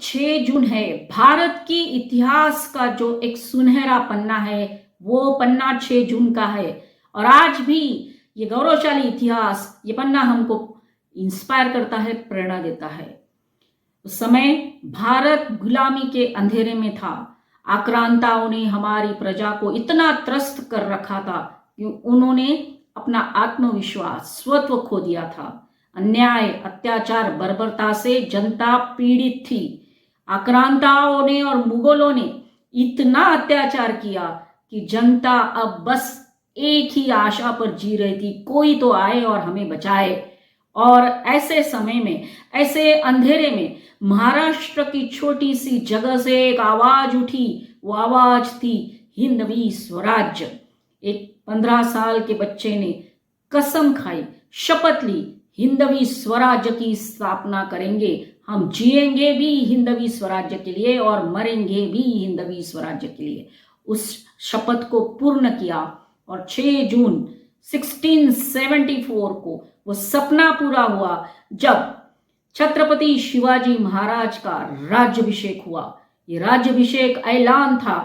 6 जून है, भारत की इतिहास का जो एक सुनहरा पन्ना है, वो पन्ना 6 जून का है। और आज भी ये गौरवशाली इतिहास, ये पन्ना हमको इंस्पायर करता है, प्रेरणा देता है। उस समय भारत गुलामी के अंधेरे में था। आक्रांताओं ने हमारी प्रजा को इतना त्रस्त कर रखा था कि उन्होंने अपना आत्मविश्वास, स्वत्व खो दिया था। अन्याय, अत्याचार, बर्बरता से जनता पीड़ित थी। आक्रांताओं ने और मुगलों ने इतना अत्याचार किया कि जनता अब बस एक ही आशा पर जी रही थी, कोई तो आए और हमें बचाए। और ऐसे समय में, ऐसे अंधेरे में महाराष्ट्र की छोटी सी जगह से एक आवाज उठी। वो आवाज थी हिंदवी स्वराज्य। एक 15 साल के बच्चे ने कसम खाई, शपथ ली, हिंदवी स्वराज्य की स्थापना करेंगे। हम जिएंगे भी हिंदवी स्वराज्य के लिए और मरेंगे भी हिंदवी स्वराज्य के लिए। उस शपथ को पूर्ण किया और 6 जून 1674 को वो सपना पूरा हुआ जब छत्रपति शिवाजी महाराज का राज्याभिषेक हुआ। ये राज्याभिषेक ऐलान था,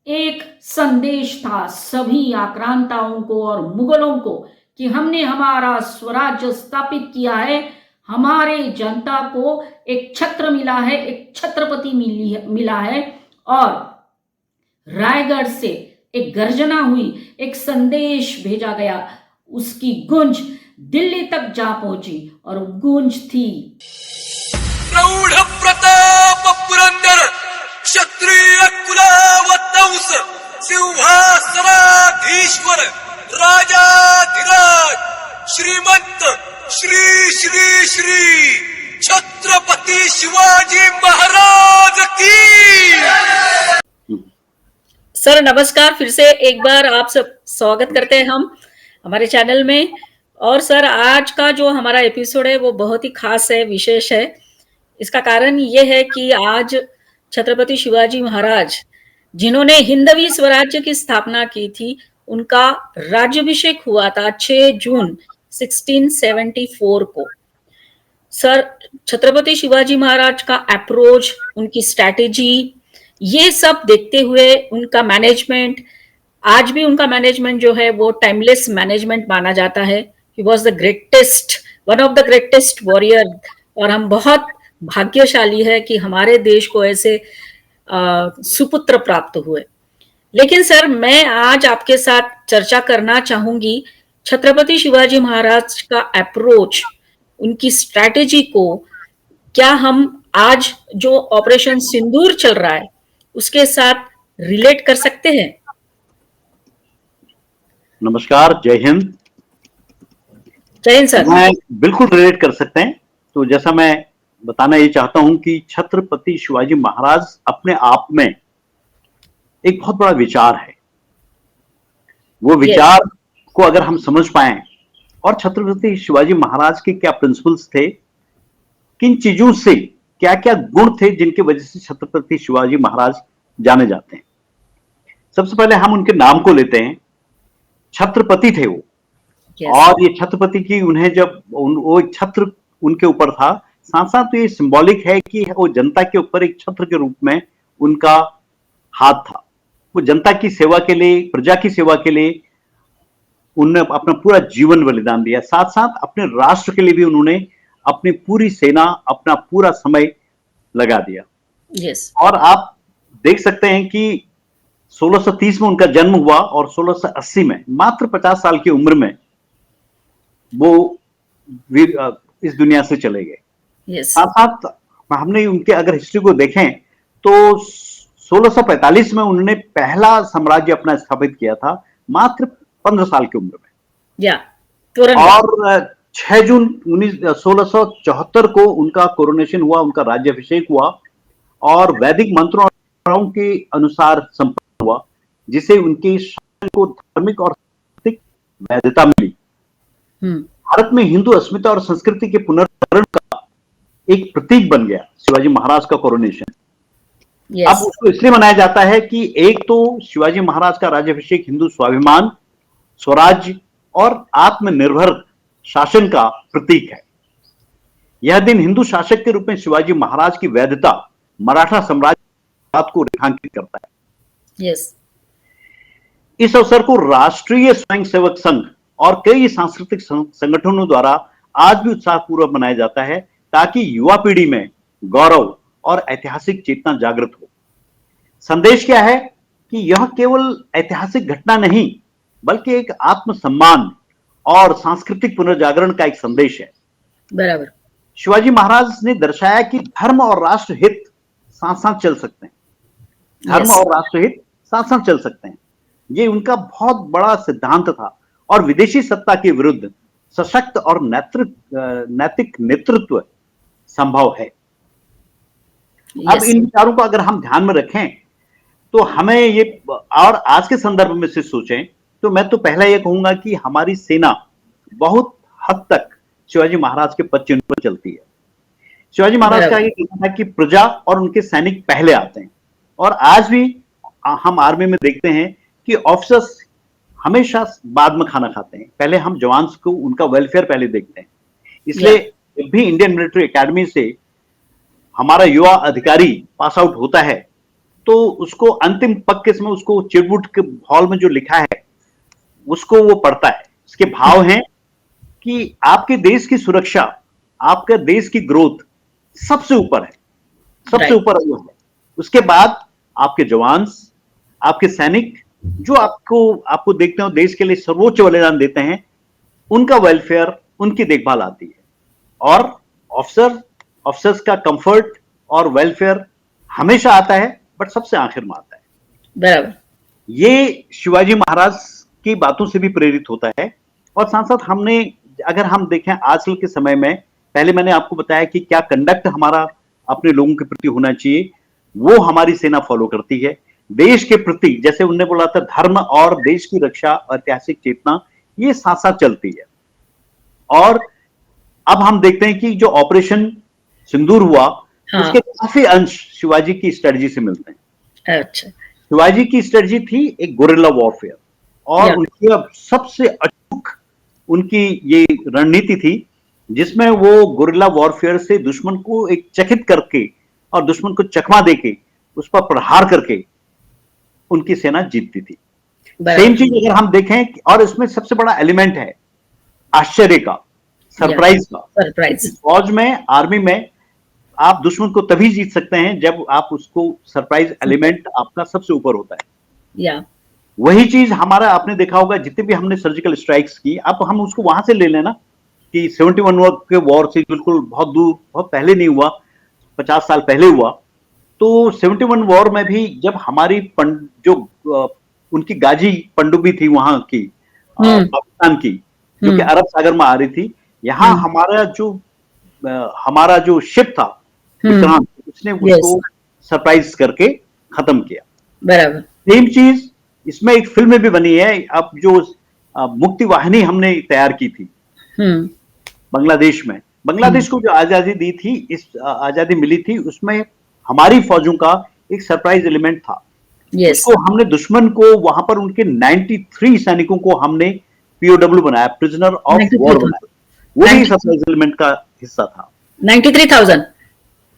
एक संदेश था सभी आक्रांताओं को और मुगलों को कि हमने हमारा स्वराज्य स्थापित किया है। हमारे जनता को एक छत्र मिला है, एक छत्रपति मिला है। और रायगढ़ से एक गर्जना हुई, एक संदेश भेजा गया। उसकी गूंज दिल्ली तक जा पहुंची और गूंज थी, प्रौढ़ प्रताप पुरंदर क्षत्रिय कुलावतंस सिंहासनाधीश्वर राजाधिराज श्रीमंत श्री श्री श्री छत्रपति शिवाजी महाराज की। सर नमस्कार। फिर से एक बार आप सब स्वागत करते हैं हम हमारे चैनल में। और सर आज का जो हमारा एपिसोड है वो बहुत ही खास है, विशेष है। इसका कारण ये है कि आज छत्रपति शिवाजी महाराज, जिन्होंने हिंदवी स्वराज्य की स्थापना की थी, उनका राज्याभिषेक हुआ था 6 जून 1674 को। सर छत्रपति शिवाजी महाराज का अप्रोच, उनकी स्ट्रैटेजी, ये सब देखते हुए उनका मैनेजमेंट, आज भी उनका मैनेजमेंट जो है वो टाइमलेस मैनेजमेंट माना जाता है। He was the greatest, one of the greatest warrior. और हम बहुत भाग्यशाली है कि हमारे देश को ऐसे सुपुत्र प्राप्त हुए। लेकिन सर मैं आज आपके साथ चर्चा करना चाहूंगी छत्रपति शिवाजी महाराज का अप्रोच, उनकी स्ट्रैटेजी को क्या हम आज जो ऑपरेशन सिंदूर चल रहा है उसके साथ रिलेट कर सकते हैं? नमस्कार, जय हिंद। जय हिंद सर। मैं बिल्कुल रिलेट कर सकते हैं। तो जैसा मैं बताना ये चाहता हूं कि छत्रपति शिवाजी महाराज अपने आप में एक बहुत बड़ा विचार है। वो विचार को अगर हम समझ पाए, और छत्रपति शिवाजी महाराज के क्या प्रिंसिपल्स थे, किन चीजों से क्या क्या गुण थे जिनकी वजह से छत्रपति शिवाजी महाराज जाने जाते हैं। सबसे पहले हम उनके नाम को लेते हैं। छत्रपति थे वो। और ये छत्रपति की उन्हें जब वो छत्र उनके ऊपर था, साथ साथ तो ये सिंबॉलिक है कि वो जनता के ऊपर एक छत्र के रूप में उनका हाथ था। वो जनता की सेवा के लिए, प्रजा की सेवा के लिए उन्होंने अपना पूरा जीवन बलिदान दिया। साथ साथ अपने राष्ट्र के लिए भी उन्होंने अपनी पूरी सेना, अपना पूरा समय लगा दिया। और आप देख सकते हैं कि 1630 में उनका जन्म हुआ और 1680 में मात्र 50 साल की उम्र में वो इस दुनिया से चले गए। साथ साथ हमने उनके अगर हिस्ट्री को देखें तो 1645 में उन्होंने पहला साम्राज्य अपना स्थापित किया था, मात्र 15 साल की उम्र में। और 6 जून 1674 को उनका कोरोनेशन हुआ, उनका राज्याभिषेक हुआ और वैदिक मंत्रों के अनुसार संपन्न हुआ, जिसे उनके शासन को धार्मिक और सांस्कृतिक वैधता मिली। भारत में हिंदू अस्मिता और संस्कृति के पुनर्जागरण का एक प्रतीक बन गया शिवाजी महाराज का कोरोनेशन। अब उसको इसलिए मनाया जाता है कि एक तो शिवाजी महाराज का राज्याभिषेक हिंदू स्वाभिमान, स्वराज्य और आत्मनिर्भर शासन का प्रतीक है। यह दिन हिंदू शासक के रूप में शिवाजी महाराज की वैधता मराठा साम्राज्य को रेखांकित करता है। यस। इस अवसर को राष्ट्रीय स्वयंसेवक संघ और कई सांस्कृतिक संगठनों द्वारा आज भी उत्साहपूर्वक मनाया जाता है, ताकि युवा पीढ़ी में गौरव और ऐतिहासिक चेतना जागृत हो। संदेश क्या है कि यह केवल ऐतिहासिक घटना नहीं, बल्कि एक आत्मसम्मान और सांस्कृतिक पुनर्जागरण का एक संदेश है। बराबर। शिवाजी महाराज ने दर्शाया कि धर्म और राष्ट्र हित साथ साथ चल सकते हैं। धर्म और राष्ट्र हित साथ साथ चल सकते हैं, ये उनका बहुत बड़ा सिद्धांत था। और विदेशी सत्ता के विरुद्ध सशक्त और नैतिक नेतृत्व संभव है। अब इन विचारों को अगर हम ध्यान में रखें तो हमें ये, और आज के संदर्भ में से सोचें, तो मैं तो पहला ये कहूंगा कि हमारी सेना बहुत हद तक शिवाजी महाराज के पद चिन्ह पर चलती है। शिवाजी महाराज का ये कहना था कि प्रजा और उनके सैनिक पहले आते हैं। और आज भी हम आर्मी में देखते हैं कि ऑफिसर्स हमेशा बाद में खाना खाते हैं, पहले हम जवान्स को उनका वेलफेयर पहले देखते हैं। इसलिए जब भी इंडियन मिलिट्री एकेडमी से हमारा युवा अधिकारी पास आउट होता है, तो उसको अंतिम पग के समय उसको चिरबुट के हॉल में जो लिखा है उसको वो पढ़ता है। इसके भाव हैं कि आपके देश की सुरक्षा, आपके देश की ग्रोथ सबसे ऊपर है, सबसे ऊपर वो है। उसके बाद आपके जवान्स, आपके सैनिक जो आपको देखते हो देश के लिए सर्वोच्च बलिदान देते हैं, उनका वेलफेयर, उनकी देखभाल आती है। और ऑफिसर्स का कंफर्ट और वेलफेयर हमेशा आता है, बट सबसे आखिर में आता है। बराबर। ये शिवाजी महाराज की बातों से भी प्रेरित होता है। और साथ साथ हमने, अगर हम देखें आजकल के समय में, पहले मैंने आपको बताया कि क्या कंडक्ट हमारा अपने लोगों के प्रति होना चाहिए, वो हमारी सेना फॉलो करती है। देश के प्रति, जैसे उन्होंने बोला था, धर्म और देश की रक्षा, ऐतिहासिक चेतना, ये साथ साथ चलती है। और अब हम देखते हैं कि जो ऑपरेशन सिंदूर हुआ, उसके काफी अंश शिवाजी की स्ट्रेटजी से मिलते हैं। अच्छा। शिवाजी की स्ट्रेटजी थी एक गुरिल्ला वॉरफेयर, और उनकी अब सबसे अचूक उनकी ये रणनीति थी, जिसमें वो गुरिल्ला वॉरफेयर से दुश्मन को एक चकित करके और दुश्मन को चकमा देके उस पर प्रहार करके उनकी सेना जीतती थी। सेम चीज अगर हम देखें, और इसमें सबसे बड़ा एलिमेंट है आश्चर्य का, सरप्राइज का। फौज में, आर्मी में आप दुश्मन को तभी जीत सकते हैं जब आप उसको, सरप्राइज एलिमेंट आपका सबसे ऊपर होता है। वही चीज हमारा, आपने देखा होगा जितने भी हमने सर्जिकल स्ट्राइक्स की, अब हम उसको वहां से ले लेना कि 71 के वॉर से बिल्कुल बहुत दूर, बहुत पहले नहीं हुआ, 50 साल पहले हुआ। तो 71 वॉर में भी जब हमारी जो उनकी गाजी पनडुब्बी थी वहां की, पाकिस्तान की, जो कि अरब सागर में आ रही थी, यहाँ हमारा जो शिप था विक्रांत, उसने उसको सरप्राइज करके खत्म किया। बराबर। सेम चीज इसमें एक फिल्म भी बनी है, अब जो मुक्ति वाहिनी हमने तैयार की थी बांग्लादेश में। बांग्लादेश को जो आजादी दी थी, इस आजादी मिली थी, उसमें हमारी फौजों का एक सरप्राइज एलिमेंट था। उसको हमने दुश्मन को वहां पर उनके 93 सैनिकों को हमने पीओडब्ल्यू बनाया, प्रिजनर ऑफ वॉर बनाया। वो भी सरप्राइज एलिमेंट का हिस्सा था।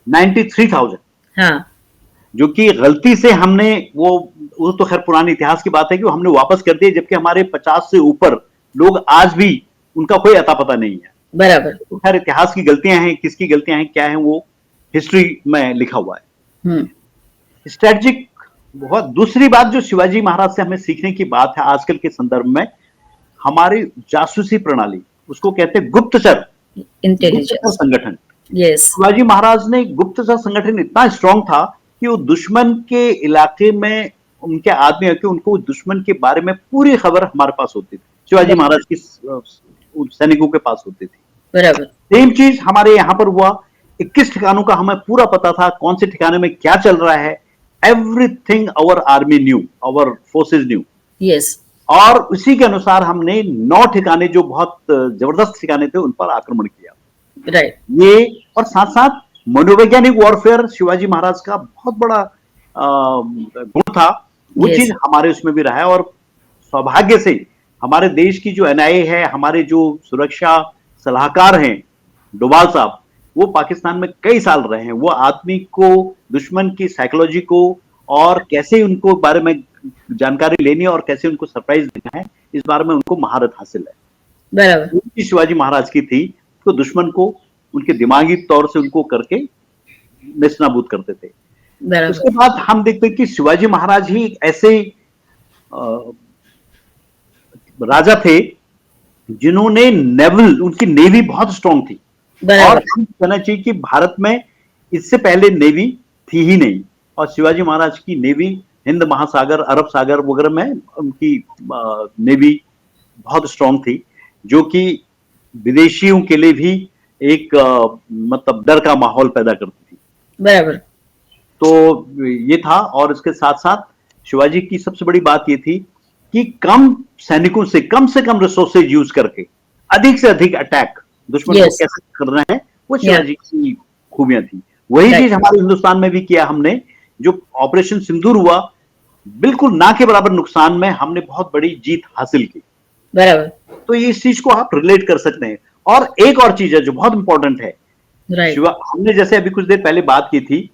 93,000। हाँ। जो कि गलती से हमने वो तो खैर पुराने इतिहास की बात है कि वो हमने वापस कर दिए, जबकि हमारे 50 से ऊपर लोग आज भी उनका कोई अता पता नहीं है। बराबर। तो खैर इतिहास की गलतियां हैं, किसकी गलतियां हैं, क्या है, वो हिस्ट्री में लिखा हुआ है। स्ट्रेटजिक बहुत। दूसरी बात जो शिवाजी महाराज से हमें सीखने की बात है आजकल के संदर्भ में, हमारी जासूसी प्रणाली, उसको कहते हैं गुप्तचर संगठन। शिवाजी महाराज ने गुप्तचर संगठन इतना स्ट्रांग था कि वो दुश्मन के इलाके में उनके आदमी आके उनको दुश्मन के बारे में पूरी खबर हमारे पास होती थी, शिवाजी महाराज की सैनिकों के पास होती थी। बराबर। सेम चीज हमारे यहाँ पर हुआ, 21 ठिकानों का हमें पूरा पता था, कौन से ठिकाने में क्या चल रहा है। Everything our army new, our forces new. Yes. और उसी के अनुसार हमने 9 ठिकाने जो बहुत जबरदस्त ठिकाने थे उन पर आक्रमण किया। राइट। ये और साथ साथ मनोवैज्ञानिक वॉरफेयर शिवाजी महाराज का बहुत बड़ा गुण था, वो चीज हमारे उसमें भी रहा है। और सौभाग्य से हमारे देश की जो एनआईए है, हमारे जो सुरक्षा सलाहकार हैं डोभाल साहब, वो पाकिस्तान में कई साल रहे हैं। वो आदमी को दुश्मन की साइकोलॉजी को और कैसे उनको बारे में जानकारी लेनी है और कैसे उनको सरप्राइज देना है, इस बारे में उनको महारत हासिल है। बराबर। उनकी शिवाजी महाराज की थी, तो दुश्मन को उनके दिमागी तौर से उनको करके नेस्तनाबूद करते थे। बराबर। उसके बाद हम देखते हैं कि शिवाजी महाराज ही ऐसे राजा थे जिन्होंने नेवल, उनकी नेवी बहुत स्ट्रांग थी। और बराबर। हम कहना चाहिए कि भारत में इससे पहले नेवी थी ही नहीं, और शिवाजी महाराज की नेवी हिंद महासागर, अरब सागर वगैरह में उनकी नेवी बहुत स्ट्रांग थी, जो कि विदेशियों के लिए भी एक मतलब डर का माहौल पैदा करती थी। बराबर। तो ये था। और इसके साथ साथ शिवाजी की सबसे बड़ी बात ये थी कि कम सैनिकों से कम रिसोर्सेज यूज करके अधिक से अधिक अटैक दुश्मन को Yes. कैसे करना है, वो शिवाजी की खूबियां थी। वही Right. चीज हमारे हिंदुस्तान में भी किया हमने। जो ऑपरेशन सिंदूर हुआ, बिल्कुल ना के बराबर नुकसान में हमने बहुत बड़ी जीत हासिल की। बराबर। तो ये इस चीज को आप रिलेट कर सकते हैं। और एक और चीज है जो बहुत इंपॉर्टेंट है, राइट। हमने जैसे अभी कुछ देर पहले बात की थी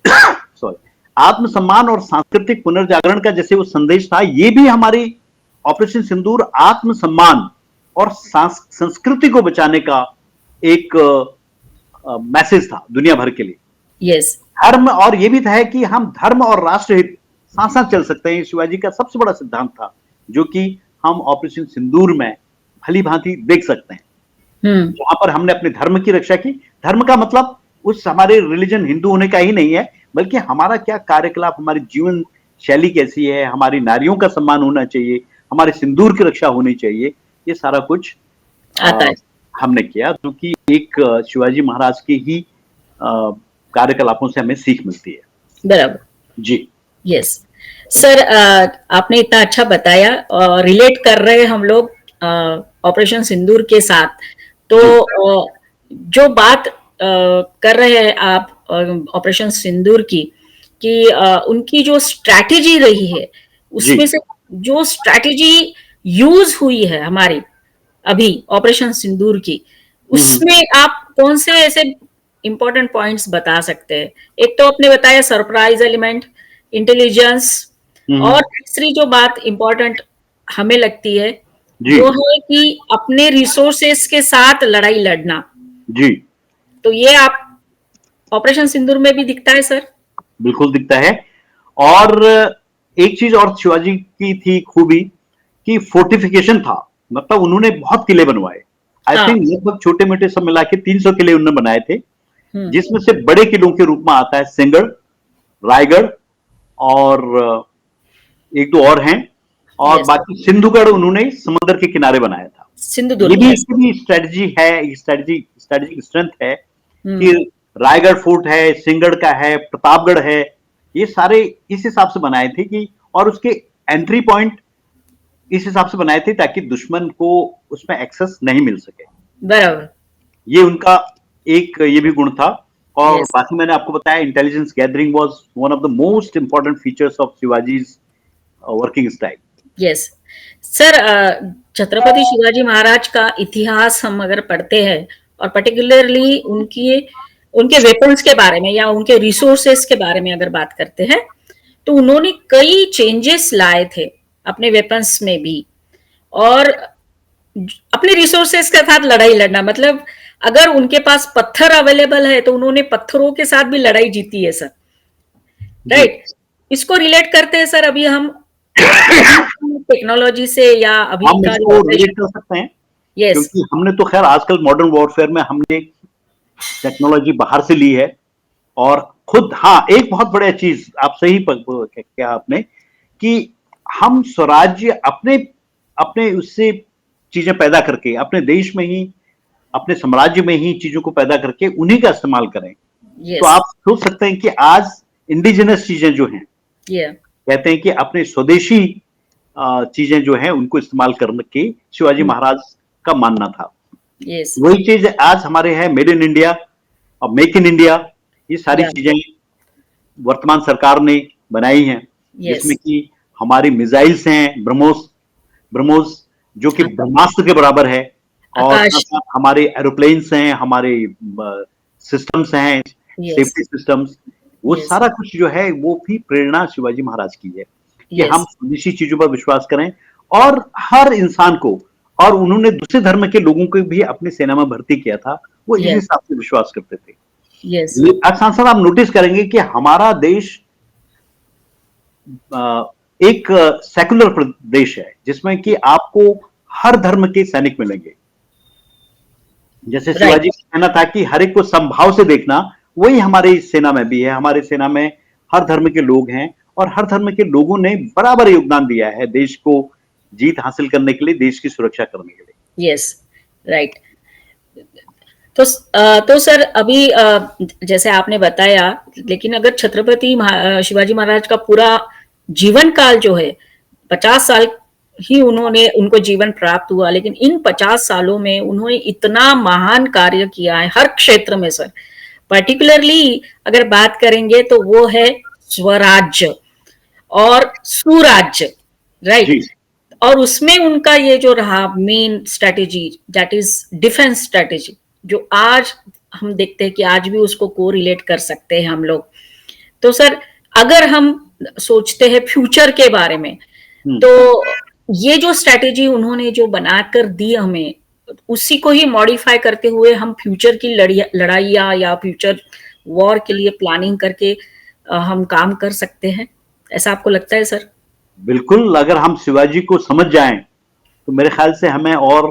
सॉरी, आत्मसम्मान और सांस्कृतिक पुनर्जागरण का जैसे वो संदेश था, ये भी हमारी ऑपरेशन सिंदूर आत्मसम्मान और संस्कृति को बचाने का एक मैसेज था दुनिया भर के लिए। यस। धर्म, और ये भी था कि हम धर्म और राष्ट्रहित साथ साथ चल सकते हैं। शिवाजी का सबसे बड़ा सिद्धांत था, जो कि हम ऑपरेशन सिंदूर में भली भांति देख सकते हैं, जहां पर हमने अपने धर्म की रक्षा की। धर्म का मतलब उस हमारे रिलीजन हिंदू होने का ही नहीं है, बल्कि हमारा क्या कार्यकलाप, हमारी जीवन शैली कैसी है, हमारी नारियों का सम्मान होना चाहिए, हमारे सिंदूर की रक्षा होनी चाहिए, ये सारा कुछ आता है। हमने किया, जो कि एक शिवाजी महाराज के ही कार्यकलापों से हमें सीख मिलती है। बराबर। जी। यस सर, आपने इतना अच्छा बताया और रिलेट कर रहे हैं हम लोग ऑपरेशन सिंदूर के साथ। तो जो बात कर रहे हैं आप ऑपरेशन सिंदूर की, कि उनकी जो स्ट्रैटेजी रही है, उसमें से जो स्ट्रैटेजी यूज हुई है हमारी अभी ऑपरेशन सिंदूर की, उसमें आप कौन से ऐसे इंपॉर्टेंट पॉइंट्स बता सकते हैं? एक तो आपने बताया सरप्राइज एलिमेंट, इंटेलिजेंस, और तीसरी जो बात इंपॉर्टेंट हमें लगती है वो है कि अपने रिसोर्सेस के साथ लड़ाई लड़ना। जी। तो ये आप ऑपरेशन सिंदूर में भी दिखता है सर? बिल्कुल दिखता है। और एक चीज और शिवाजी की थी खूबी कि फोर्टिफिकेशन था, मतलब उन्होंने बहुत किले बनवाए। आई थिंक लगभग छोटे मोटे सब मिला के 300 किले उन्होंने बनाए थे, जिसमें से बड़े किलों के रूप में आता है सिंहगढ़, रायगढ़, और एक दो और हैं, और बाकी सिंधुगढ़ उन्होंने समुद्र के किनारे बनाया था। सिंधुदुर्ग। ये भी इसकी स्ट्रेटजी है, स्ट्रेटजिक स्ट्रेंथ है कि रायगढ़ फोर्ट है, सिंहगढ़ का है, प्रतापगढ़ है, ये सारे इस हिसाब से बनाए थे कि, और उसके एंट्री पॉइंट इस हिसाब से बनाए थे ताकि दुश्मन को उसमें एक्सेस नहीं मिल सके। बराबर। ये उनका एक ये भी गुण था। और बाकी मैंने आपको बताया, intelligence gathering was one of the most important features of Shivaji's working style. Yes sir, Chhatrapati Shivaji Maharaj का इतिहास हम अगर पढ़ते हैं, और पर्टिकुलरली उनके वेपन्स के बारे में या उनके रिसोर्सेस के बारे में अगर बात करते हैं, तो उन्होंने कई चेंजेस लाए थे अपने वेपन्स में भी, और अपने रिसोर्सेस के साथ लड़ाई लड़ना, मतलब अगर उनके पास पत्थर अवेलेबल है तो उन्होंने पत्थरों के साथ भी लड़ाई जीती है सर। राइट। इसको रिलेट करते हैं सर अभी हम टेक्नोलॉजी से, या अभी हम इसको रिलेट कर सकते हैं। क्योंकि हमने तो खैर आजकल मॉडर्न वॉरफेयर में हमने टेक्नोलॉजी बाहर से ली है, और खुद एक बहुत बड़ा चीज आप सही क्या आपने, कि हम स्वराज्य अपने उससे चीजें पैदा करके अपने देश में ही, अपने साम्राज्य में ही चीजों को पैदा करके उन्हीं का इस्तेमाल करें। तो आप सोच सकते हैं कि आज इंडिजिनस चीजें जो हैं, कहते हैं कि अपने स्वदेशी चीजें जो हैं उनको इस्तेमाल करने के शिवाजी महाराज का मानना था। वही चीज आज हमारे है, मेड इन इंडिया और मेक इन इंडिया। ये सारी चीजें वर्तमान सरकार ने बनाई हैं, जिसमें कि हमारी मिसाइल्स हैं ब्रह्मोस जो कि ब्रह्मास्त्र के बराबर है, और हमारे एरोप्लेन्स हैं, हमारे सिस्टम्स हैं, Yes. सेफ्टी सिस्टम्स, वो Yes. सारा कुछ जो है वो भी प्रेरणा शिवाजी महाराज की है कि Yes. हम स्वदेशी चीजों पर विश्वास करें और हर इंसान को, और उन्होंने दूसरे धर्म के लोगों को भी अपनी सेना में भर्ती किया था, वो इसी Yes. हिसाब से विश्वास करते थे। Yes. आज सांसद आप नोटिस करेंगे कि हमारा देश एक सेकुलर देश है जिसमें कि आपको हर धर्म के सैनिक मिलेंगे। जैसे Right. शिवाजी का कहना था कि हर एक को समभाव से देखना, वही हमारी सेना में भी है। हमारी सेना में हर धर्म के लोग हैं और हर धर्म के लोगों ने बराबर योगदान दिया है देश को जीत हासिल करने के लिए, देश की सुरक्षा करने के लिए। Yes. Right. तो सर अभी जैसे आपने बताया, लेकिन अगर छत्रपति शिवाजी महाराज का पूरा जीवन काल जो है 50 साल ही उनको जीवन प्राप्त हुआ, लेकिन इन 50 सालों में उन्होंने इतना महान कार्य किया है हर क्षेत्र में सर। पर्टिकुलरली अगर बात करेंगे तो वो है स्वराज्य और सुराज्य, राइट। और उसमें उनका ये जो रहा main strategy, that is defence strategy, जो आज हम देखते हैं कि आज भी उसको कोरिलेट कर सकते हैं हम लोग। तो सर अगर हम सोचते हैं फ्यूचर के बारे में, तो ये जो स्ट्रेटेजी उन्होंने जो बनाकर दी हमें, उसी को ही मॉडिफाई करते हुए हम फ्यूचर की लड़ाइयाँ या फ्यूचर वॉर के लिए प्लानिंग करके हम काम कर सकते हैं, ऐसा आपको लगता है सर? बिल्कुल, अगर हम शिवाजी को समझ जाएं तो मेरे ख्याल से हमें और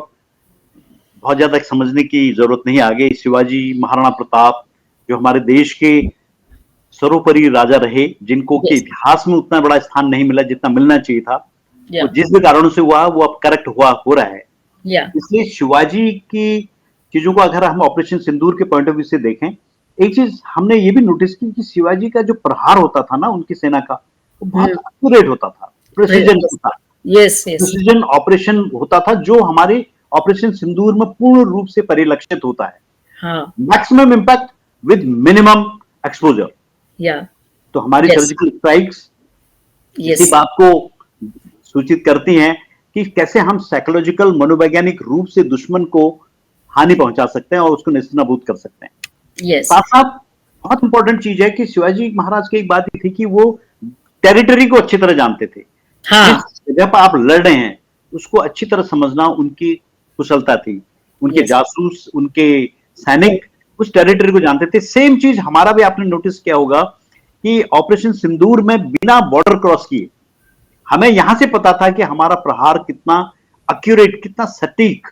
बहुत ज्यादा समझने की जरूरत नहीं। आगे शिवाजी महाराणा प्रताप जो हमारे देश के सर्वोपरि राजा रहे, जिनको के इतिहास में उतना बड़ा स्थान नहीं मिला जितना मिलना चाहिए था, तो जिस भी कारणों से हुआ वो अब करेक्ट हो रहा है। इसलिए शिवाजी की चीजों को अगर हम ऑपरेशन सिंदूर के पॉइंट ऑफ व्यू से देखें, एक चीज हमने ये भी नोटिस की कि शिवाजी का जो प्रहार होता था ना उनकी सेना का, वो बहुत एक्यूरेट होता था, प्रिसीजन होता था। प्रिसीजन ऑपरेशन होता था जो हमारे ऑपरेशन सिंदूर में पूर्ण रूप से परिलक्षित होता है। Maximum impact with minimum exposure. तो हमारी सर्जिकल स्ट्राइक्स इसी बात को सूचित करती हैं कि कैसे हम साइकोलॉजिकल मनोवैज्ञानिक रूप से दुश्मन को हानि पहुंचा सकते हैं और उसको नेस्तनाबूद कर सकते हैं। साथ साथ बहुत इंपॉर्टेंट चीज है कि शिवाजी महाराज की एक बात थी कि वो टेरिटरी को अच्छी तरह जानते थे। जब आप लड़ रहे हैं उसको अच्छी तरह समझना उनकी कुशलता थी। उनके जासूस, उनके सैनिक उस टेरिटरी को जानते थे। सेम चीज हमारा भी आपने नोटिस किया होगा कि ऑपरेशन सिंदूर में बिना बॉर्डर क्रॉस किए हमें यहां से पता था कि हमारा प्रहार कितना एक्यूरेट, कितना सटीक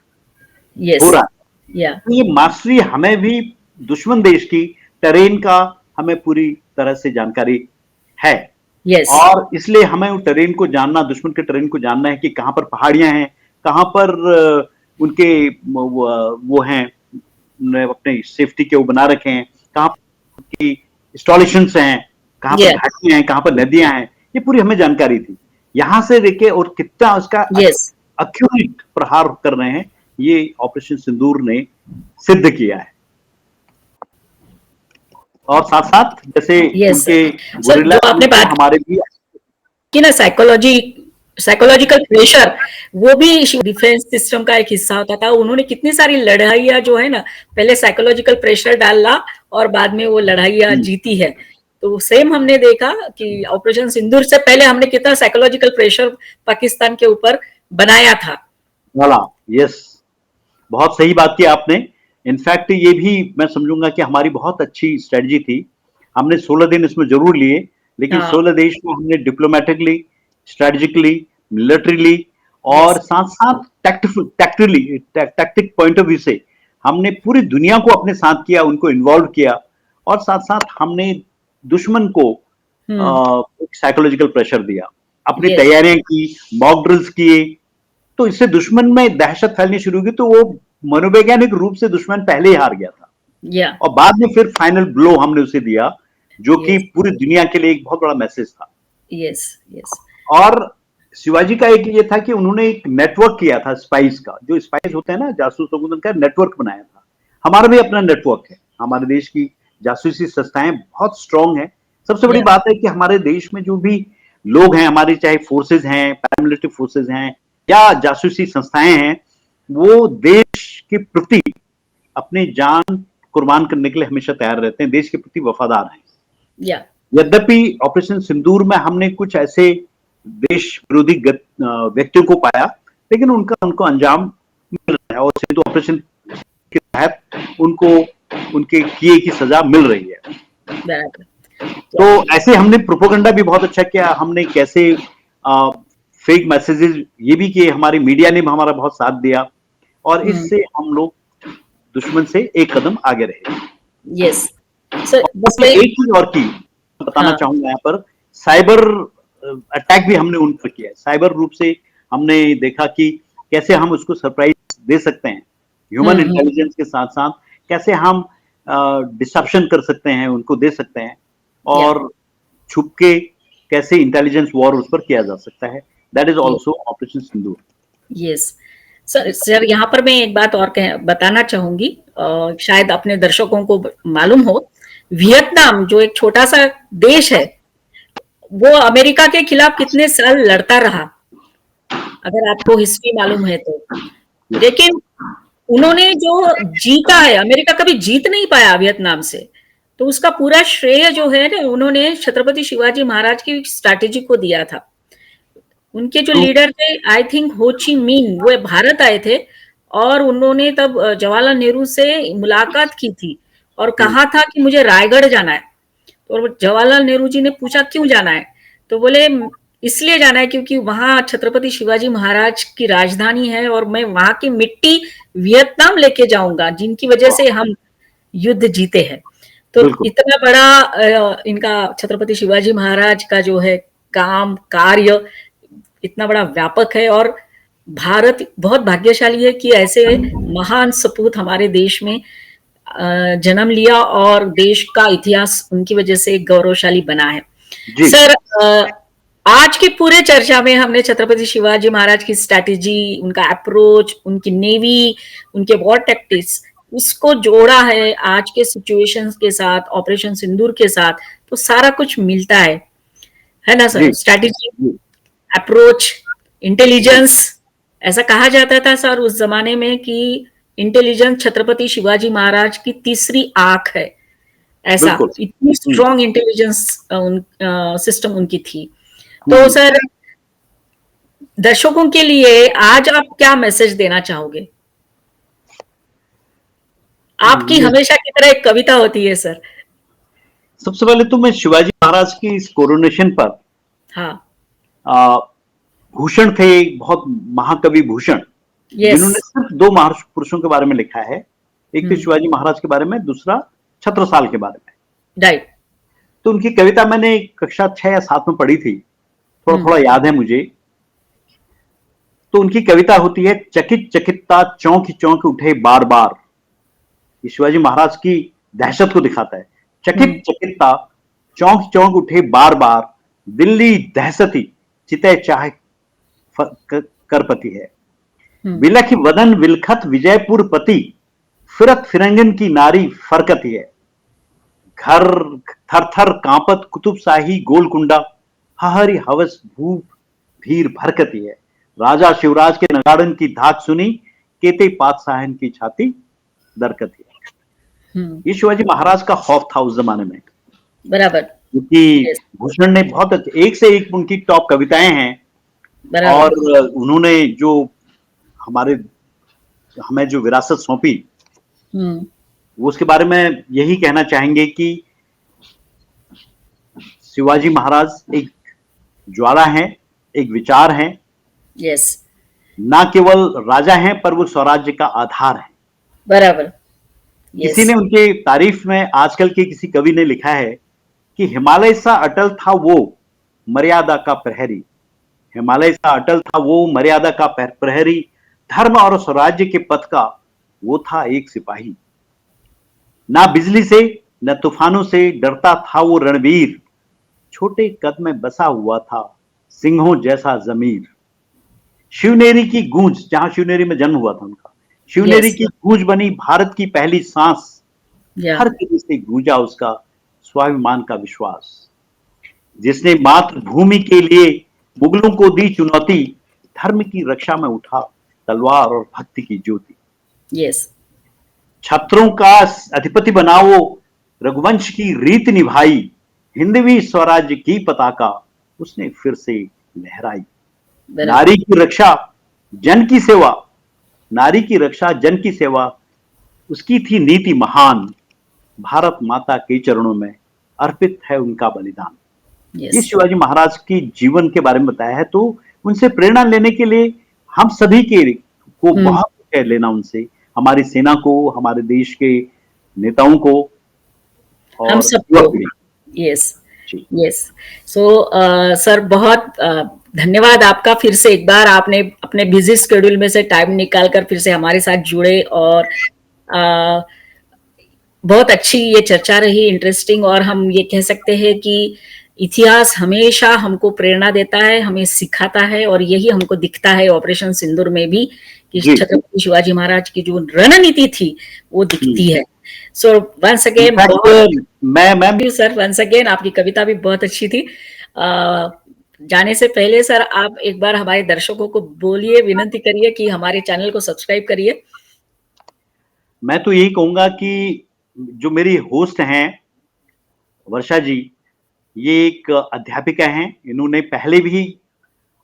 हो रहा है। तो ये मास्टरी हमें भी दुश्मन देश की टेरेन का हमें पूरी तरह से जानकारी है। और इसलिए हमें टेरेन को जानना, दुश्मन के टेरेन को जानना है कि कहां पर पहाड़ियां हैं, कहां पर उनके वो हैं अपने सेफ्टी के वो बना रखे हैं, कहां की इंस्टॉलेशंस हैं, कहां पर घाटियां हैं, कहां पर नदियां हैं, ये पूरी हमें जानकारी थी। यहां से देखे और कितना उसका एक्यूरेट प्रहार कर रहे हैं, ये ऑपरेशन सिंदूर ने सिद्ध किया है। और साथ साथ जैसे उनके जो आपने बात हमारे भी कि ना साइकोलॉजिकल प्रेशर, वो भी डिफेंस सिस्टम का एक हिस्सा होता था। उन्होंने कितनी सारी लड़ाइयां जो है ना, पहले साइकोलॉजिकल प्रेशर डाला और बाद में वो लड़ाइयां जीती है। तो सेम हमने देखा कि ऑपरेशन सिंदूर से पहले हमने कितना साइकोलॉजिकल प्रेशर पाकिस्तान के ऊपर बनाया था। यस, बहुत सही बात की आपने। इनफैक्ट ये भी मैं समझूंगा कि हमारी बहुत अच्छी स्ट्रेटजी थी। हमने 16 दिन इसमें जरूर लिए, लेकिन 16 देश को हमने डिप्लोमेटिकली, स्ट्रेटेजिकली, मिलिट्रीली और साथ साथ टैक्टिक पॉइंट ऑफ व्यू से हमने पूरी दुनिया को अपने साथ किया, उनको इन्वॉल्व किया। और साथ साथ हमने दुश्मन को साइकोलॉजिकल प्रेशर दिया, अपनी तैयारियां की, मॉक ड्रिल्स किए। तो इससे दुश्मन में दहशत फैलनी शुरू हुई। तो वो मनोवैज्ञानिक रूप से दुश्मन पहले ही हार गया था। और बाद में फिर फाइनल ब्लो हमने उसे दिया, जो कि पूरी दुनिया के लिए एक बहुत बड़ा मैसेज था। और शिवाजी का एक ये था कि उन्होंने एक नेटवर्क किया था स्पाइस का, जो स्पाइस होते हैं ना, जासूस लोगों का नेटवर्क बनाया था। हमारा भी अपना नेटवर्क है। हमारे देश की जासूसी संस्थाएं बहुत स्ट्रांग है। सबसे बड़ी बात है कि हमारे देश में जो भी लोग हैं, हमारी चाहे फोर्सेज हैं, पैरामिलिट्री फोर्सेज हैं या जासूसी संस्थाएं हैं, वो देश के प्रति अपनी जान कुर्बान करने के लिए हमेशा तैयार रहते हैं, देश के प्रति वफादार हैं। या यद्यपि ऑपरेशन सिंदूर में हमने कुछ ऐसे देश विरोधी व्यक्तियों को पाया, लेकिन उनको अंजाम मिल रहा है और सिंधु ऑपरेशन के तहत उनको उनके किए की सजा मिल रही है। बराबर। तो ऐसे हमने प्रोपोगंडा भी बहुत अच्छा किया, हमने कैसे फेक मैसेजेस ये भी किए, हमारी मीडिया ने भी हमारा बहुत साथ दिया और इससे हम लोग दुश्मन से एक कदम आगे रहे। यस सर, एक चीज और की बताना हाँ। चाहूंगा यहाँ पर, साइबर अटैक भी हमने उन पर किया है। साइबर रूप से हमने देखा कि कैसे हम उसको सरप्राइज दे सकते हैं, ह्यूमन इंटेलिजेंस के साथ साथ कैसे हम डिसेप्शन कर सकते हैं, उनको दे सकते हैं और छुप के कैसे इंटेलिजेंस वॉर उस पर किया जा सकता है। That is also operation Sindoor. Yes sir, यहाँ पर मैं एक बात और बताना चाहूंगी, शायद अपने दर्शकों को मालूम हो, वियतनाम जो एक छोटा सा देश है, वो अमेरिका के खिलाफ कितने साल लड़ता रहा, अगर आपको हिस्ट्री मालूम है तो। लेकिन उन्होंने जो जीता है, अमेरिका कभी जीत नहीं पाया वियतनाम से, तो उसका पूरा श्रेय जो है ना, उन्होंने छत्रपति शिवाजी महाराज की स्ट्रैटेजी को दिया था। उनके जो लीडर थे, आई थिंक हो ची मिन, वो भारत आए थे और उन्होंने तब जवाहरलाल नेहरू से मुलाकात की थी और कहा था कि मुझे रायगढ़ जाना है। तो जवाहरलाल नेहरू जी ने पूछा क्यों जाना है, तो बोले इसलिए जाना है क्योंकि वहां छत्रपति शिवाजी महाराज की राजधानी है और मैं वहां की मिट्टी वियतनाम लेके जाऊंगा, जिनकी वजह से हम युद्ध जीते हैं। तो इतना बड़ा इनका छत्रपति शिवाजी महाराज का जो है काम कार्य इतना बड़ा व्यापक है और भारत बहुत भाग्यशाली है कि ऐसे महान सपूत हमारे देश में जन्म लिया और देश का इतिहास उनकी वजह से गौरवशाली बना है। सर, आज की पूरे चर्चा में हमने छत्रपति शिवाजी महाराज की स्ट्रैटेजी, उनका अप्रोच, उनकी नेवी, उनके वॉर टैक्टिक्स, उसको जोड़ा है आज के सिचुएशंस के साथ, ऑपरेशन सिंदूर के साथ, तो सारा कुछ मिलता है ना सर? स्ट्रैटेजी, अप्रोच, इंटेलिजेंस, ऐसा कहा जाता था सर उस जमाने में कि इंटेलिजेंस छत्रपति शिवाजी महाराज की तीसरी आंख है, ऐसा इतनी स्ट्रॉन्ग इंटेलिजेंस सिस्टम उनकी थी। तो सर, दर्शकों के लिए आज आप क्या मैसेज देना चाहोगे? आपकी हमेशा की तरह एक कविता होती है सर। सबसे पहले तो मैं शिवाजी महाराज की इस कोरोनेशन पर, भूषण थे, बहुत महाकवि भूषण, जिन्होंने सिर्फ दो महापुरुषों के बारे में लिखा है, एक तो शिवाजी महाराज के बारे में, दूसरा छत्रसाल के बारे में। राइट। तो उनकी कविता मैंने कक्षा 6 या 7 में पढ़ी थी, थोड़ा थोड़ा याद है मुझे। तो उनकी कविता होती है, चकित चकितता चौंक चौंक उठे बार बार। ये शिवाजी महाराज की दहशत को दिखाता है। चकित चकितता चौंक चौंक उठे बार बार, दिल्ली दहशती चिते चाहे करपति है। बिलख वदन विलखत विजयपुर पति, फिरत फिरंगन की नारी फरकती है। घर थर थर कांपत कुतुब शाही गोलकुंडा, हहरी हवस भूप भीर भरकती है। राजा शिवराज के नगाड़न की धाक सुनी, केते पातशाहन की छाती दरकती है। ये शिवाजी महाराज का खौफ था उस जमाने में, बराबर, क्योंकि भूषण ने बहुत एक से एक उनकी टॉप कविताएं हैं और उन्होंने जो हमें जो विरासत सौंपी, वो उसके बारे में यही कहना चाहेंगे कि शिवाजी महाराज एक ज्वाला हैं, एक विचार हैं। यस। ना केवल राजा हैं, पर वो स्वराज्य का आधार है। बराबर। किसी ने उनके तारीफ में, आजकल के किसी कवि ने लिखा है कि हिमालय सा अटल था वो मर्यादा का प्रहरी। हिमालय सा अटल था वो मर्यादा का प्रहरी, धर्म और स्वराज्य के पथ का वो था एक सिपाही। ना बिजली से न तूफानों से डरता था वो रणवीर, छोटे कद में बसा हुआ था सिंहों जैसा जमीर। शिवनेरी की गूंज, जहां शिवनेरी में जन्म हुआ था उनका, शिवनेरी की गूंज बनी भारत की पहली सांस। हर किसी से गूंजा उसका स्वाभिमान का विश्वास। जिसने मातृभूमि के लिए मुगलों को दी चुनौती, धर्म की रक्षा में उठा तलवार और भक्ति की ज्योति। छत्रों का अधिपति बना वो रघुवंश की रीत निभाई, हिंदवी स्वराज्य की पताका उसने फिर से लहराई। नारी की रक्षा जन की सेवा, नारी की रक्षा जन की सेवा उसकी थी नीति महान, भारत माता के चरणों में अर्पित है उनका बलिदान। ये शिवाजी महाराज की जीवन के बारे में बताया है, तो उनसे प्रेरणा लेने के लिए हम सभी के को बहुत कुछ है लेना उनसे, हमारी सेना को, हमारे देश के नेताओं को, और हम सबको। Yes yes. सो सर बहुत धन्यवाद आपका, फिर से एक बार आपने अपने बिजी शेड्यूल में से टाइम निकालकर फिर से हमारे साथ जुड़े, और बहुत अच्छी ये चर्चा रही, इंटरेस्टिंग, और हम ये कह सकते हैं कि इतिहास हमेशा हमको प्रेरणा देता है, हमें सिखाता है, और यही हमको दिखता है ऑपरेशन सिंदूर में भी कि छत्रपति शिवाजी महाराज की जो रणनीति थी वो दिखती है। सो वंस अगेन मैं सर, वंस अगेन आपकी कविता भी बहुत अच्छी थी। जाने से पहले सर आप एक बार हमारे दर्शकों को बोलिए, विनती करिए कि हमारे चैनल को सब्सक्राइब करिए। मैं तो यही कहूंगा कि जो मेरी होस्ट हैं वर्षा जी, ये एक अध्यापिका हैं, इन्होंने पहले भी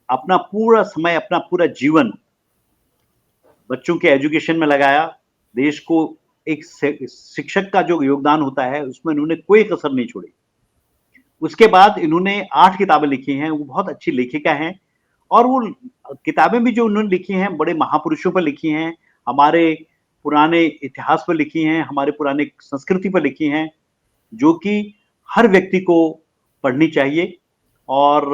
अपना पूरा समय, अपना पूरा जीवन बच्चों के एजुकेशन में लगाया। देश को एक शिक्षक का जो योगदान होता है उसमें इन्होंने कोई कसर नहीं छोड़ी। उसके बाद इन्होंने 8 किताबें लिखी हैं, वो बहुत अच्छी लेखिका हैं, और वो किताबें भी जो उन्होंने लिखी हैं बड़े महापुरुषों पर लिखी हैं, हमारे पुराने इतिहास पर लिखी हैं, हमारे पुराने संस्कृति पर लिखी हैं, जो कि हर व्यक्ति को पढ़नी चाहिए और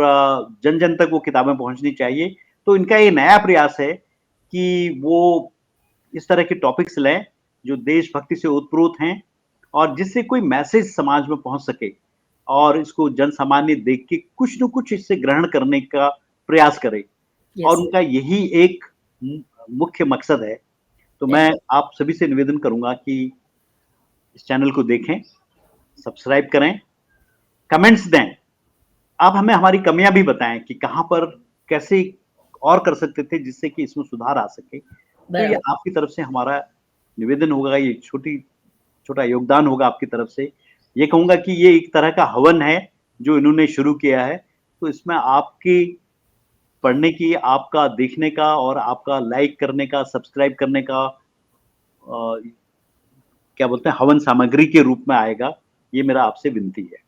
जन जन तक वो किताबें पहुंचनी चाहिए। तो इनका ये नया प्रयास है कि वो इस तरह के टॉपिक्स लें जो देशभक्ति से ओतप्रोत हैं, और जिससे कोई मैसेज समाज में पहुंच सके, और इसको जन सामान्य देख के कुछ न कुछ इससे ग्रहण करने का प्रयास करे। और उनका यही एक मुख्य मकसद है। तो मैं आप सभी से निवेदन करूंगा कि इस चैनल को देखें, सब्सक्राइब करें, कमेंट्स दें, आप हमें हमारी कमियां भी बताएं कि कहां पर कैसे और कर सकते थे जिससे कि इसमें सुधार आ सके। तो ये आपकी तरफ से हमारा निवेदन होगा, ये छोटा योगदान होगा आपकी तरफ से। ये कहूंगा कि ये एक तरह का हवन है जो इन्होंने शुरू किया है, तो इसमें आपकी पढ़ने की, आपका देखने का, और आपका लाइक करने का, सब्सक्राइब करने का क्या बोलते हैं, हवन सामग्री के रूप में आएगा। ये मेरा आपसे विनती है।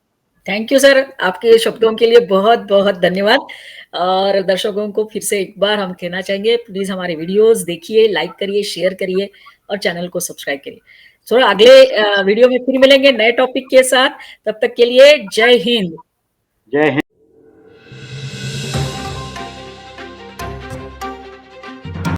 थैंक यू सर, आपके शब्दों के लिए बहुत बहुत धन्यवाद। और दर्शकों को फिर से एक बार हम कहना चाहेंगे, प्लीज हमारे वीडियोस देखिए, लाइक करिए, शेयर करिए, और चैनल को सब्सक्राइब करिए। सो अगले वीडियो में फिर मिलेंगे नए टॉपिक के साथ। तब तक के लिए जय हिंद। जय हिंद।